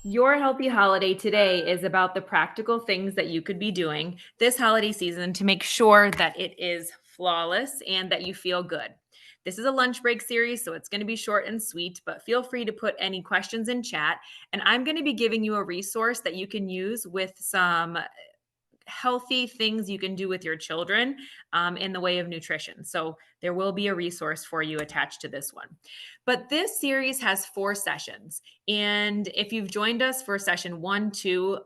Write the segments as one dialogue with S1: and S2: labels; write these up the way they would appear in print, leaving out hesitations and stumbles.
S1: Your healthy holiday today is about the practical things that you could be doing this holiday season to make sure that it is flawless and that you feel good. This is a lunch break series, so it's going to be short and sweet, but feel free to put any questions in chat. And I'm going to be giving you a resource that you can use with some healthy things you can do with your children in the way of nutrition. So there will be a resource for you attached to this one. But this series has 4 sessions. And if you've joined us for session 1, 2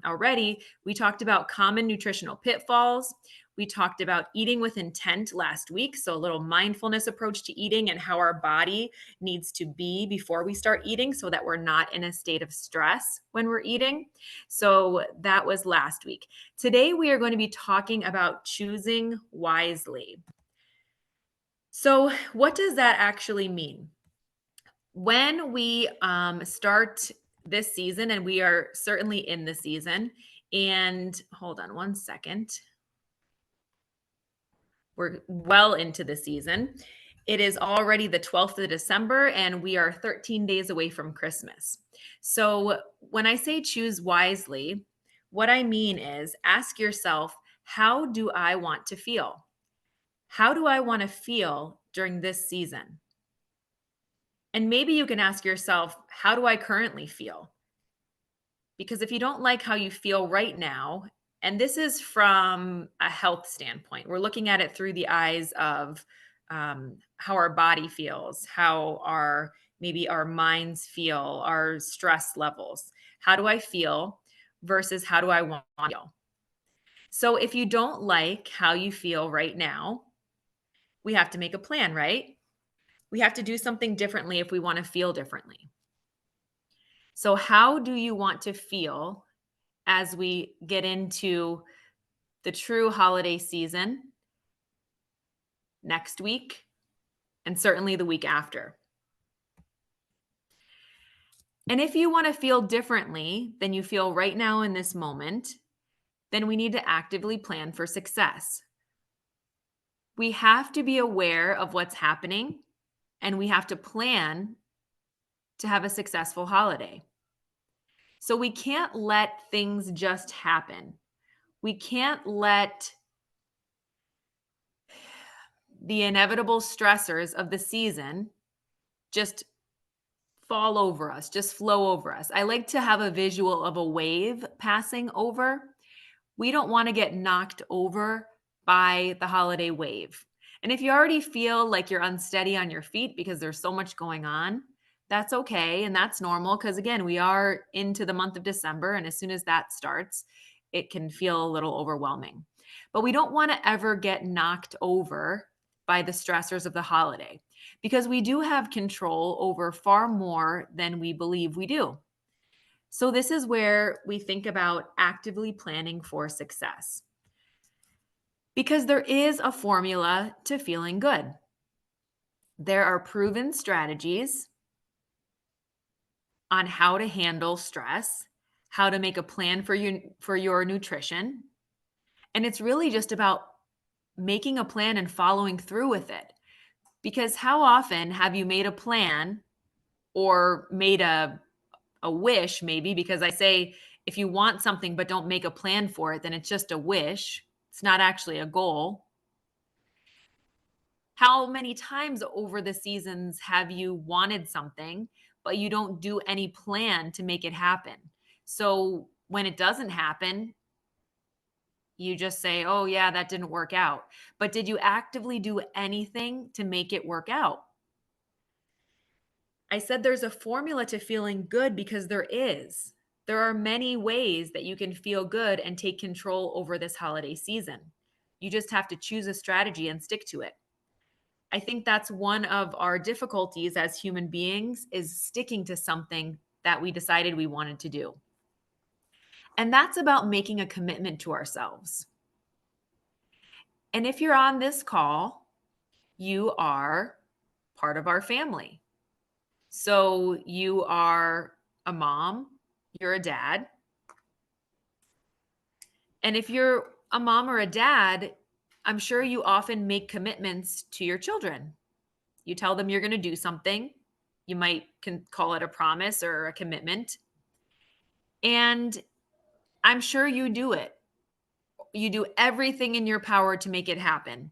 S1: already, we talked about common nutritional pitfalls. We talked about eating with intent last week. So a little mindfulness approach to eating and how our body needs to be before we start eating so that we're not in a state of stress when we're eating. So that was last week. Today, we are going to be talking about choosing wisely. So, what does that actually mean? When we start this season, and we are certainly in the season, and hold on one second, we're well into the season. It is already the 12th of December, and we are 13 days away from Christmas. So, when I say choose wisely, what I mean is ask yourself, how do I want to feel? How do I want to feel during this season? And maybe you can ask yourself, how do I currently feel? Because if you don't like how you feel right now, and this is from a health standpoint, we're looking at it through the eyes of how our body feels, how our maybe our minds feel, our stress levels. How do I feel versus how do I want to feel? So if you don't like how you feel right now, we have to make a plan, right? We have to do something differently if we want to feel differently. So, how do you want to feel as we get into the true holiday season next week and certainly the week after? And if you want to feel differently than you feel right now in this moment, then we need to actively plan for success. We have to be aware of what's happening and we have to plan to have a successful holiday. So we can't let things just happen. We can't let the inevitable stressors of the season just fall over us, just flow over us. I like to have a visual of a wave passing over. We don't want to get knocked over by the holiday wave. And if you already feel like you're unsteady on your feet because there's so much going on, that's okay. And that's normal because, again, we are into the month of December. And as soon as that starts, it can feel a little overwhelming. But we don't want to ever get knocked over by the stressors of the holiday because we do have control over far more than we believe we do. So, this is where we think about actively planning for success because there is a formula to feeling good. There are proven strategies on how to handle stress, how to make a plan for your nutrition, and it's really just about making a plan and following through with it. Because how often have you made a plan or made a wish, maybe? Because I say if you want something but don't make a plan for it, then it's just a wish. It's not actually a goal. How many times over the seasons have you wanted something, but you don't do any plan to make it happen? So when it doesn't happen, you just say, oh, yeah, that didn't work out. But did you actively do anything to make it work out? I said there's a formula to feeling good because there is. There are many ways that you can feel good and take control over this holiday season. You just have to choose a strategy and stick to it. I think that's one of our difficulties as human beings is sticking to something that we decided we wanted to do. And that's about making a commitment to ourselves. And if you're on this call, you are part of our family. So you are a mom, you're a dad. And if you're a mom or a dad, I'm sure you often make commitments to your children. You tell them you're going to do something. You might call it a promise or a commitment. And I'm sure you do it. You do everything in your power to make it happen.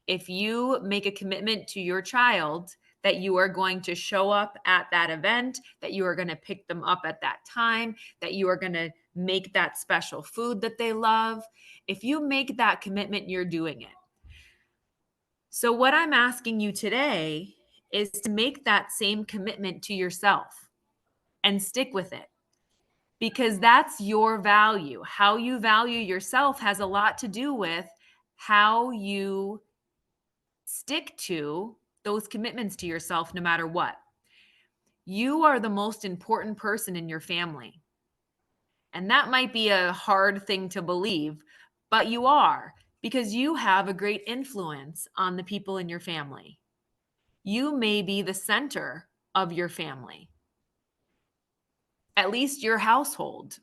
S1: If you make a commitment to your child that you are going to show up at that event, that you are going to pick them up at that time, that you are going to make that special food that they love, if you make that commitment, you're doing it. So, what I'm asking you today is to make that same commitment to yourself and stick with it, because that's your value. How you value yourself has a lot to do with how you stick to those commitments to yourself no matter what. You are the most important person in your family. And that might be a hard thing to believe, but you are, because you have a great influence on the people in your family. You may be the center of your family, at least your household.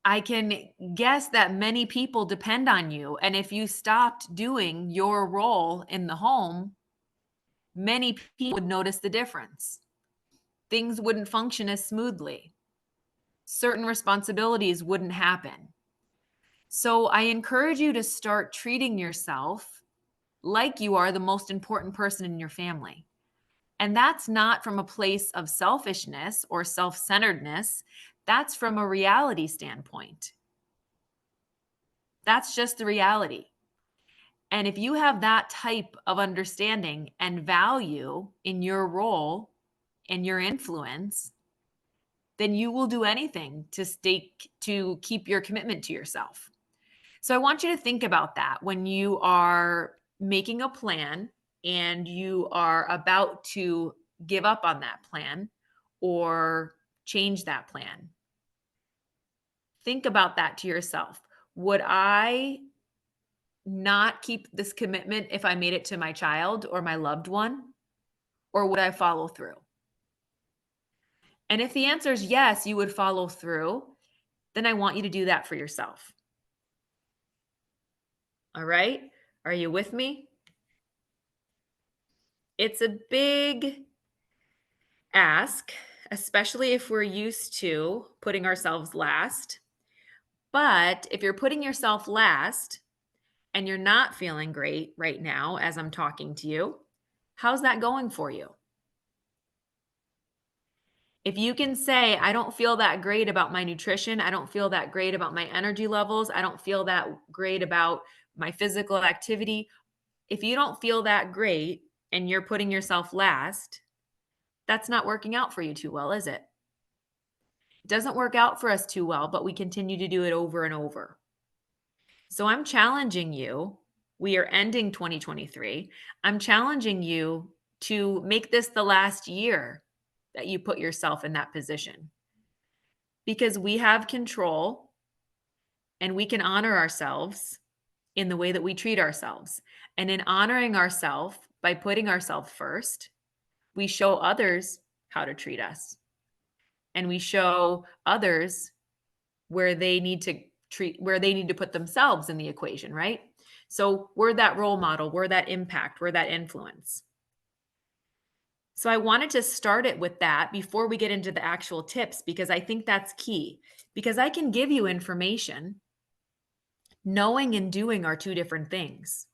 S1: I can guess that many people depend on you. And if you stopped doing your role in the home, many people would notice the difference. Things wouldn't function as smoothly. Certain responsibilities wouldn't happen. So I encourage you to start treating yourself like you are the most important person in your family. And that's not from a place of selfishness or self centeredness. That's from a reality standpoint. That's just the reality. And if you have that type of understanding and value in your role and your influence, then you will do anything to keep your commitment to yourself. So I want you to think about that when you are making a plan and you are about to give up on that plan or change that plan. Think about that to yourself. Would I not keep this commitment if I made it to my child or my loved one? Or would I follow through? And if the answer is yes, you would follow through, then I want you to do that for yourself. All right? Are you with me? It's a big ask, especially if we're used to putting ourselves last. But if you're putting yourself last and you're not feeling great right now as I'm talking to you, how's that going for you? If you can say, I don't feel that great about my nutrition, I don't feel that great about my energy levels, I don't feel that great about my physical activity. If you don't feel that great and you're putting yourself last, that's not working out for you too well, is it? It doesn't work out for us too well, but we continue to do it over and over. So I'm challenging you. We are ending 2023. I'm challenging you to make this the last year that you put yourself in that position, because we have control and we can honor ourselves in the way that we treat ourselves. And in honoring ourselves by putting ourselves first, we show others how to treat us. And we show others where they need to put themselves in the equation, right? So we're that role model, we're that impact, we're that influence. So I wanted to start it with that before we get into the actual tips, because I think that's key. Because I can give you information. Knowing and doing are two different things.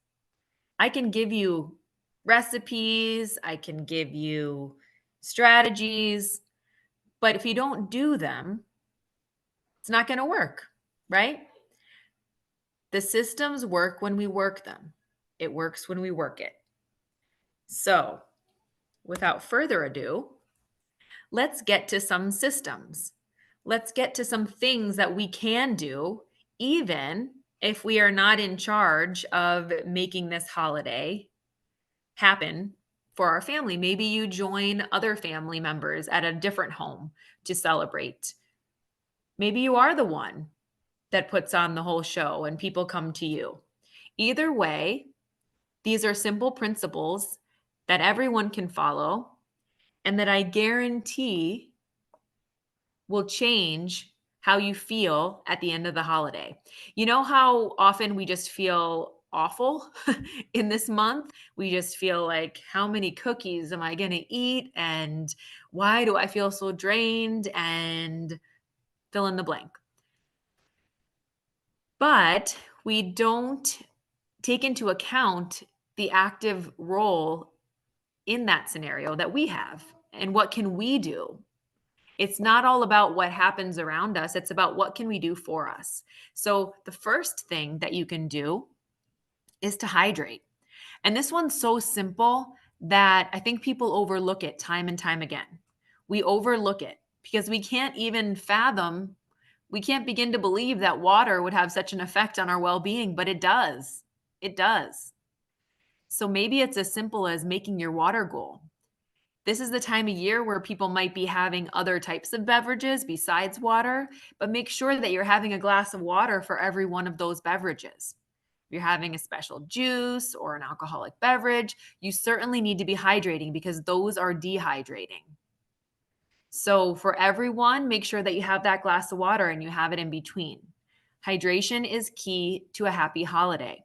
S1: I can give you recipes, I can give you strategies, but if you don't do them, it's not going to work, right? The systems work when we work them. It works when we work it. So, without further ado, let's get to some systems. Let's get to some things that we can do, even if we are not in charge of making this holiday happen for our family. Maybe you join other family members at a different home to celebrate. Maybe you are the one that puts on the whole show and people come to you. Either way, these are simple principles that everyone can follow and that I guarantee will change how you feel at the end of the holiday. You know how often we just feel awful in this month. We just feel like, how many cookies am I going to eat? And why do I feel so drained? And fill in the blank. But we don't take into account the active role in that scenario that we have and what can we do. It's not all about what happens around us, it's about what can we do for us. So the first thing that you can do is to hydrate. And this one's so simple that I think people overlook it time and time again. We overlook it because we can't even fathom, we can't begin to believe that water would have such an effect on our well-being, but it does. It does. So maybe it's as simple as making your water goal. This is the time of year where people might be having other types of beverages besides water, but make sure that you're having a glass of water for every one of those beverages. If you're having a special juice or an alcoholic beverage, you certainly need to be hydrating because those are dehydrating. So for everyone, make sure that you have that glass of water and you have it in between. Hydration is key to a happy holiday.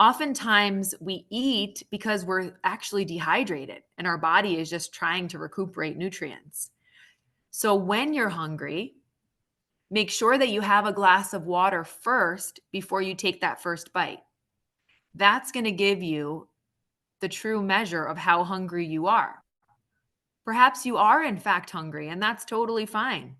S1: Oftentimes we eat because we're actually dehydrated and our body is just trying to recuperate nutrients. So when you're hungry, make sure that you have a glass of water first before you take that first bite. That's going to give you the true measure of how hungry you are. Perhaps you are in fact hungry, and that's totally fine.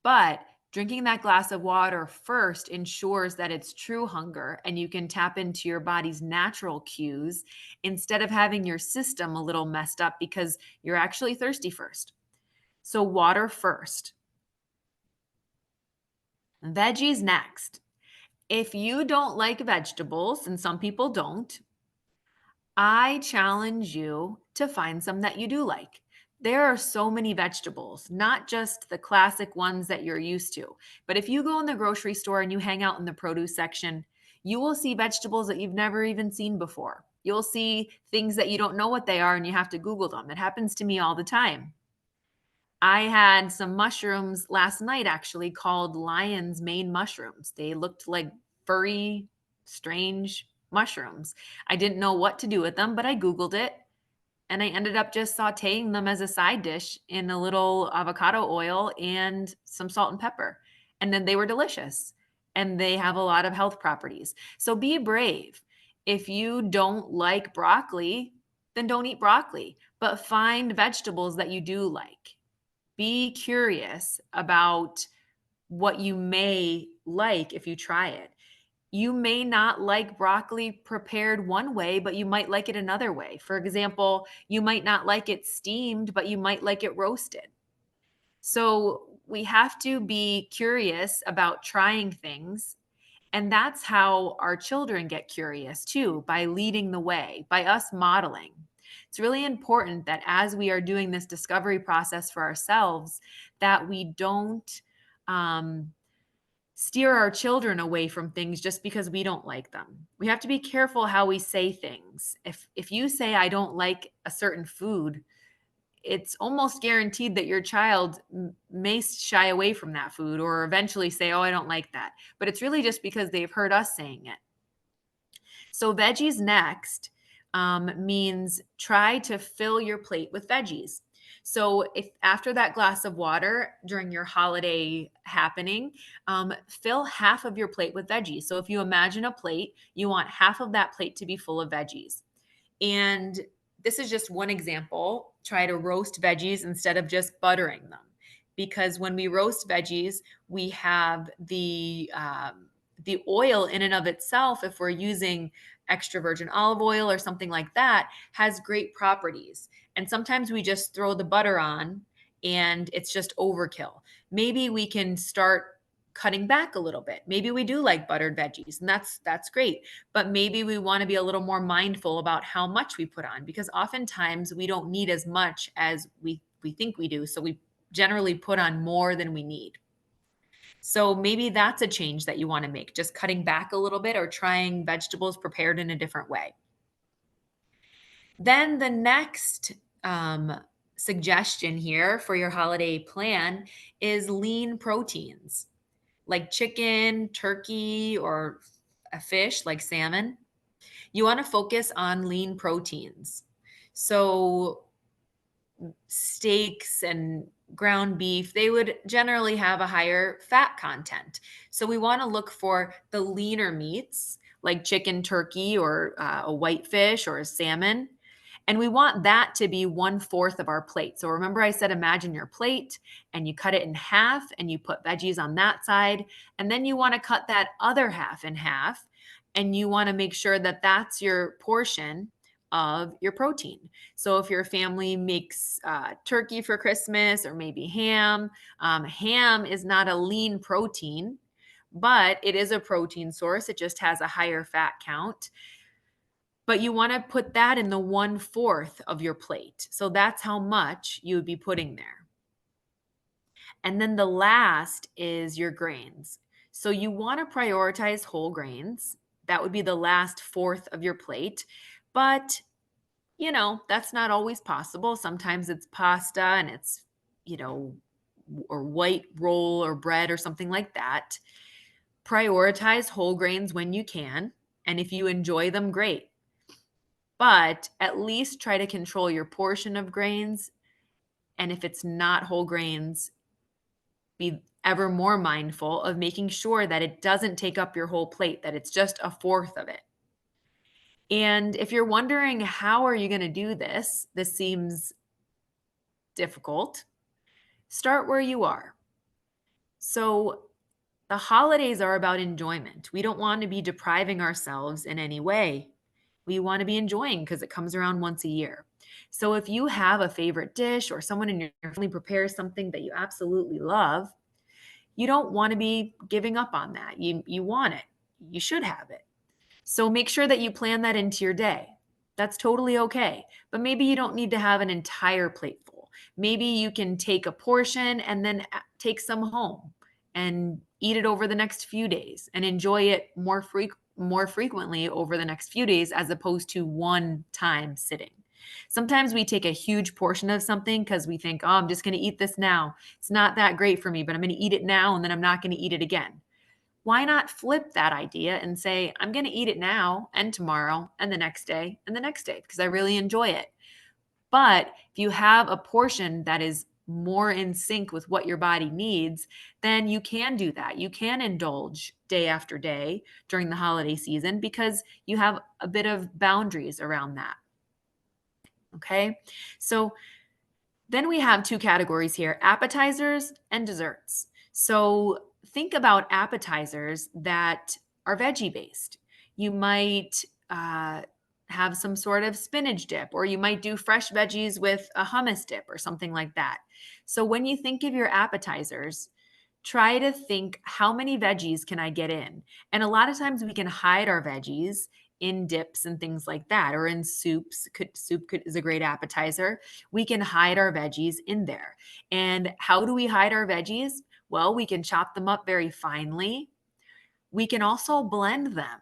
S1: But drinking that glass of water first ensures that it's true hunger and you can tap into your body's natural cues instead of having your system a little messed up because you're actually thirsty first. So, water first. Veggies next. If you don't like vegetables, and some people don't, I challenge you to find some that you do like. There are so many vegetables, not just the classic ones that you're used to. But if you go in the grocery store and you hang out in the produce section, you will see vegetables that you've never even seen before. You'll see things that you don't know what they are and you have to Google them. It happens to me all the time. I had some mushrooms last night actually called lion's mane mushrooms. They looked like furry, strange mushrooms. I didn't know what to do with them, but I Googled it and I ended up just sauteing them as a side dish in a little avocado oil and some salt and pepper. And then they were delicious and they have a lot of health properties. So be brave. If you don't like broccoli, then don't eat broccoli, but find vegetables that you do like. Be curious about what you may like if you try it. You may not like broccoli prepared one way, but you might like it another way. For example, you might not like it steamed, but you might like it roasted. So we have to be curious about trying things. And that's how our children get curious too, by leading the way, by us modeling. It's really important that as we are doing this discovery process for ourselves, that we don't steer our children away from things just because we don't like them. We have to be careful how we say things. If you say I don't like a certain food, it's almost guaranteed that your child may shy away from that food or eventually say, "Oh, I don't like that." But it's really just because they've heard us saying it. So veggies next means try to fill your plate with veggies. So if after that glass of water during your holiday happening, fill half of your plate with veggies. So if you imagine a plate, you want half of that plate to be full of veggies. And this is just one example. Try to roast veggies instead of just buttering them. Because when we roast veggies, we have the oil in and of itself, if we're using extra virgin olive oil or something like that, has great properties. And sometimes we just throw the butter on and it's just overkill. Maybe we can start cutting back a little bit. Maybe we do like buttered veggies and that's great. But maybe we want to be a little more mindful about how much we put on because oftentimes we don't need as much as we think we do. So we generally put on more than we need. So maybe that's a change that you want to make, just cutting back a little bit or trying vegetables prepared in a different way. Then the next suggestion here for your holiday plan is lean proteins like chicken, turkey, or a fish like salmon, you want to focus on lean proteins. So steaks and ground beef, they would generally have a higher fat content. So we want to look for the leaner meats like chicken, turkey, or a whitefish or a salmon. And we want that to be 1/4 of our plate. So remember, I said imagine your plate and you cut it in half and you put veggies on that side. And then you want to cut that other half in half. And you want to make sure that that's your portion of your protein. So if your family makes turkey for Christmas or maybe ham, ham is not a lean protein, but it is a protein source. It just has a higher fat count. But you want to put that in the 1/4 of your plate. So that's how much you would be putting there. And then the last is your grains. So you want to prioritize whole grains. That would be the last fourth of your plate. But that's not always possible. Sometimes it's pasta and it's, you know, or white roll or bread or something like that. Prioritize whole grains when you can. And if you enjoy them, great. But at least try to control your portion of grains. And if it's not whole grains, be ever more mindful of making sure that it doesn't take up your whole plate, that it's just a fourth of it. And if you're wondering, how are you going to do this? This seems difficult. Start where you are. So, the holidays are about enjoyment. We don't want to be depriving ourselves in any way. We want to be enjoying because it comes around once a year. So, if you have a favorite dish or someone in your family prepares something that you absolutely love, you don't want to be giving up on that. You want it. You should have it. So make sure that you plan that into your day. That's totally okay. But maybe you don't need to have an entire plate full. Maybe you can take a portion and then take some home and eat it over the next few days and enjoy it more frequently over the next few days as opposed to one time sitting. Sometimes we take a huge portion of something because we think, oh, I'm just going to eat this now. It's not that great for me, but I'm going to eat it now and then I'm not going to eat it again. Why not flip that idea and say, I'm going to eat it now and tomorrow and the next day and the next day because I really enjoy it. But if you have a portion that is more in sync with what your body needs, then you can do that. You can indulge day after day during the holiday season because you have a bit of boundaries around that. Okay. So then we have two categories here, appetizers and desserts. So think about appetizers that are veggie based. You might have some sort of spinach dip, or you might do fresh veggies with a hummus dip or something like that. So when you think of your appetizers, try to think, how many veggies can I get in? And a lot of times we can hide our veggies in dips and things like that, or in soups. Is a great appetizer. We can hide our veggies in there. And how do we hide our veggies? Well, we can chop them up very finely. We can also blend them.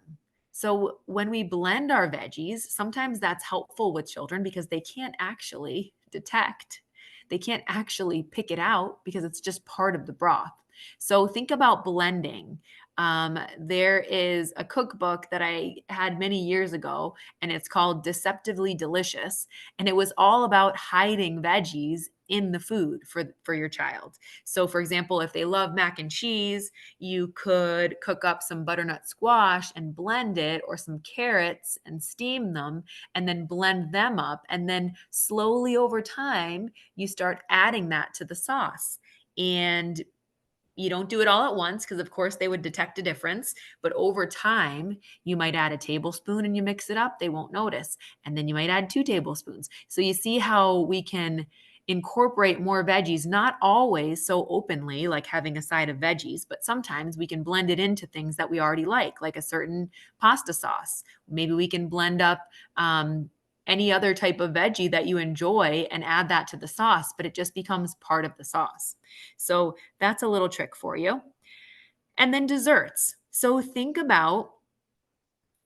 S1: So when we blend our veggies, sometimes that's helpful with children because they can't actually detect, they can't actually pick it out because it's just part of the broth. So think about blending. There is a cookbook that I had many years ago, and it's called Deceptively Delicious. And it was all about hiding veggies in the food for your child. So, for example, if they love mac and cheese, you could cook up some butternut squash and blend it, or some carrots and steam them, and then blend them up. And then slowly over time, you start adding that to the sauce. And you don't do it all at once because, of course, they would detect a difference. But over time, you might add a tablespoon and you mix it up. They won't notice. And then you might add 2 tablespoons. So you see how we can incorporate more veggies, not always so openly, like having a side of veggies, but sometimes we can blend it into things that we already like a certain pasta sauce. Maybe we can blend up any other type of veggie that you enjoy and add that to the sauce, but it just becomes part of the sauce. So that's a little trick for you. And then desserts. So think about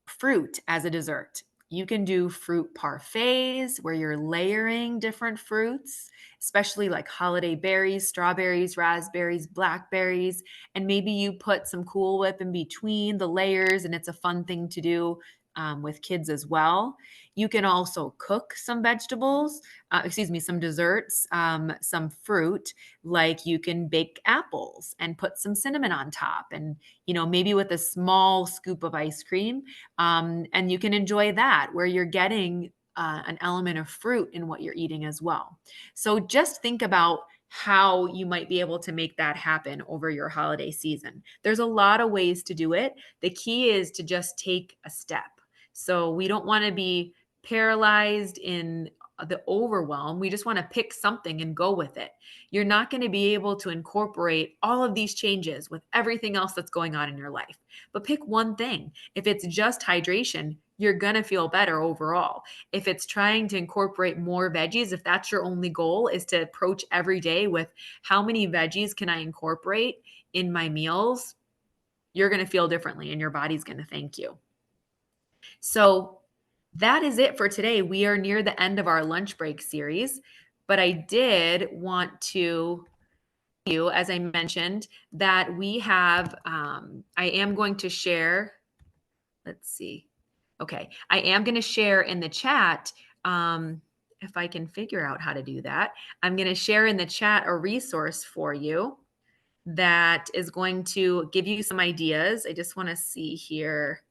S1: fruit as a dessert. You can do fruit parfaits where you're layering different fruits, especially like holiday berries, strawberries, raspberries, blackberries, and maybe you put some Cool Whip in between the layers, and it's a fun thing to do with kids as well. You can also cook some vegetables, some desserts, some fruit, like you can bake apples and put some cinnamon on top, and maybe with a small scoop of ice cream, and you can enjoy that where you're getting an element of fruit in what you're eating as well. So just think about how you might be able to make that happen over your holiday season. There's a lot of ways to do it. The key is to just take a step. So we don't want to be paralyzed in the overwhelm. We just want to pick something and go with it. You're not going to be able to incorporate all of these changes with everything else that's going on in your life, but pick one thing. If it's just hydration, you're going to feel better overall. If it's trying to incorporate more veggies, if that's your only goal, is to approach every day with how many veggies can I incorporate in my meals, you're going to feel differently and your body's going to thank you. So that is it for today. We are near the end of our lunch break series, but I did want to you, as I mentioned, that we have, I am going to share, let's see. Okay. I am going to share in the chat. If I can figure out how to do that, I'm going to share in the chat a resource for you that is going to give you some ideas. I just want to see here.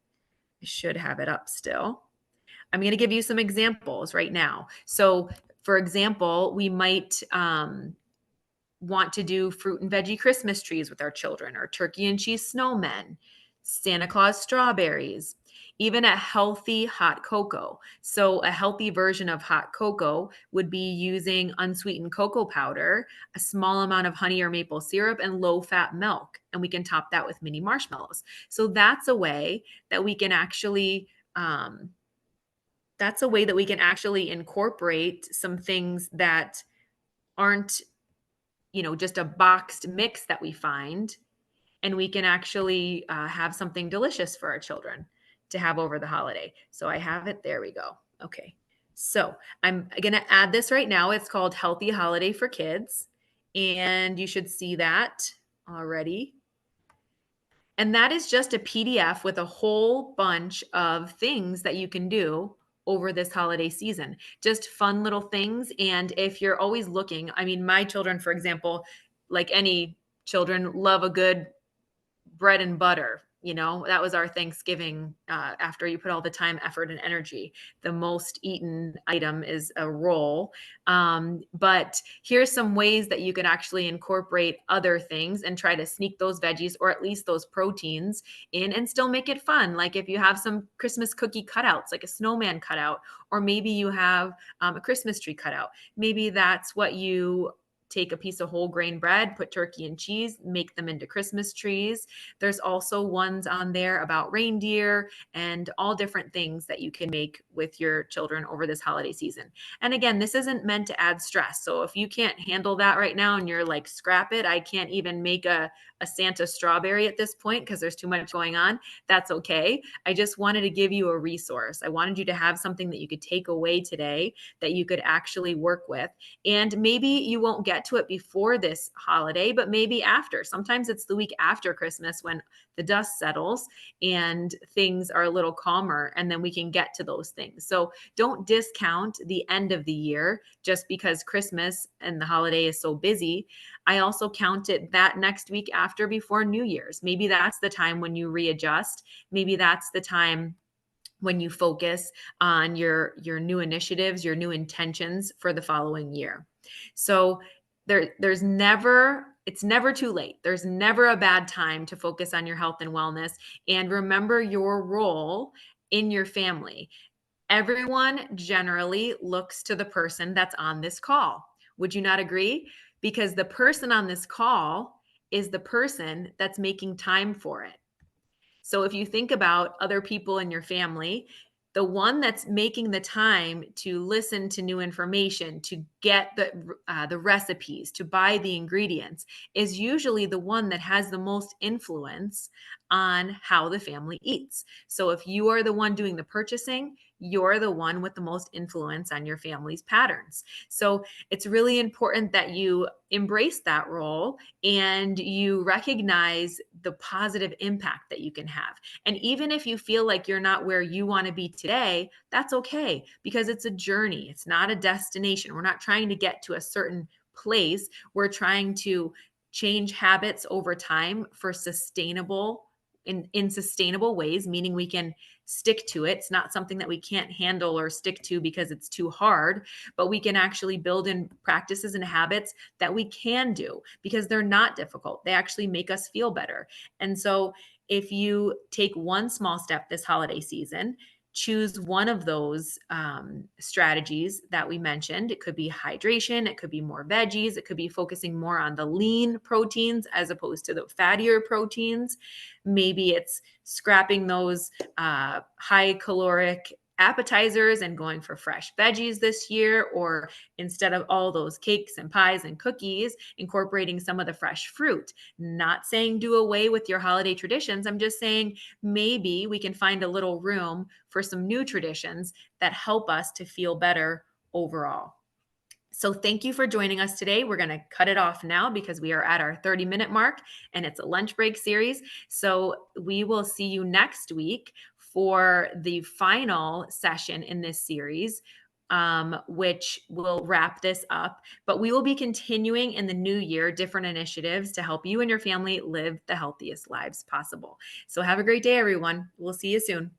S1: I should have it up still. I'm going to give you some examples right now. So, for example, we might want to do fruit and veggie Christmas trees with our children, or turkey and cheese snowmen, Santa Claus strawberries, even a healthy hot cocoa. So, a healthy version of hot cocoa would be using unsweetened cocoa powder, a small amount of honey or maple syrup, and low fat milk. And we can top that with mini marshmallows. So, that's a way that we can actually. Incorporate some things that aren't just a boxed mix that we find, and we can actually have something delicious for our children to have over the holiday. So I have it. There we go. Okay. So I'm going to add this right now. It's called Healthy Holiday for Kids, and you should see that already. And that is just a PDF with a whole bunch of things that you can do over this holiday season. Just fun little things. And if you're always looking, I mean, my children, for example, like any children, love a good bread and butter. That was our Thanksgiving. After you put all the time, effort, and energy, the most eaten item is a roll. But here's some ways that you can actually incorporate other things and try to sneak those veggies, or at least those proteins, in and still make it fun. Like if you have some Christmas cookie cutouts, like a snowman cutout, or maybe you have a Christmas tree cutout. Maybe that's what you take a piece of whole grain bread, put turkey and cheese, make them into Christmas trees. There's also ones on there about reindeer and all different things that you can make with your children over this holiday season. And again, this isn't meant to add stress. So if you can't handle that right now and you're like, scrap it, I can't even make a Santa strawberry at this point because there's too much going on, that's okay. I just wanted to give you a resource. I wanted you to have something that you could take away today that you could actually work with. And maybe you won't get to it before this holiday, but maybe after. Sometimes it's the week after Christmas when the dust settles and things are a little calmer, and then we can get to those things. So don't discount the end of the year just because Christmas and the holiday is so busy. I also count it that next week after, before New Year's. Maybe that's the time when you readjust. Maybe that's the time when you focus on your new initiatives, your new intentions for the following year. So it's never too late. There's never a bad time to focus on your health and wellness, and remember your role in your family. Everyone generally looks to the person that's on this call. Would you not agree? Because the person on this call is the person that's making time for it. So if you think about other people in your family, the one that's making the time to listen to new information, to get the recipes, to buy the ingredients, is usually the one that has the most influence on how the family eats. So if you are the one doing the purchasing, you're the one with the most influence on your family's patterns. So it's really important that you embrace that role and you recognize the positive impact that you can have. And even if you feel like you're not where you want to be today, that's okay because it's a journey, it's not a destination. We're not trying to get to a certain place, we're trying to change habits over time for sustainable in sustainable ways, meaning we can stick to it. It's not something that we can't handle or stick to because it's too hard, but we can actually build in practices and habits that we can do because they're not difficult. They actually make us feel better. And so if you take one small step this holiday season, choose one of those strategies that we mentioned. It could be hydration, it could be more veggies, it could be focusing more on the lean proteins as opposed to the fattier proteins. Maybe it's scrapping those high caloric appetizers and going for fresh veggies this year, or instead of all those cakes and pies and cookies, incorporating some of the fresh fruit. Not saying do away with your holiday traditions. I'm just saying maybe we can find a little room for some new traditions that help us to feel better overall. So thank you for joining us today. We're going to cut it off now because we are at our 30-minute mark and it's a lunch break series. So we will see you next week for the final session in this series, which will wrap this up. But we will be continuing in the new year different initiatives to help you and your family live the healthiest lives possible. So have a great day, everyone. We'll see you soon.